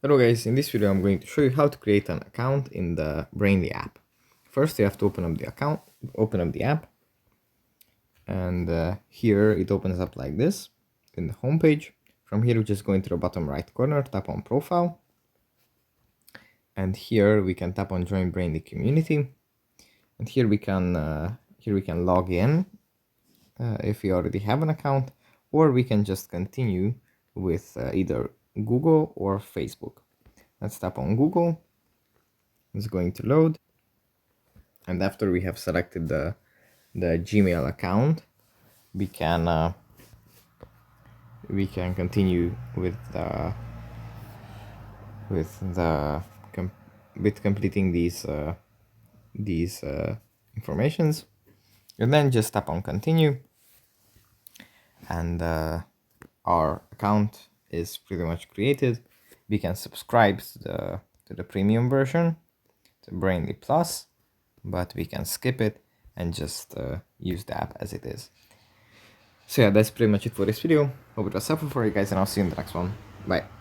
Hello guys, in this video I'm going to show you how to create an account in the Brainly app. First you have to open up the app, and here it opens up like this in the home page. From here we just go into the bottom right corner, tap on profile, and here we can tap on join Brainly community, and here we can log in if we already have an account, or we can just continue with either Google or Facebook. Let's tap on Google. It's going to load, and after we have selected the Gmail account, we can continue with completing these informations, and then just tap on continue, and our account is pretty much created. We can subscribe to the premium version, to Brainly Plus, but we can skip it and just use the app as it is. So yeah, that's pretty much it for this video. Hope it was helpful for you guys, and I'll see you in the next one. Bye.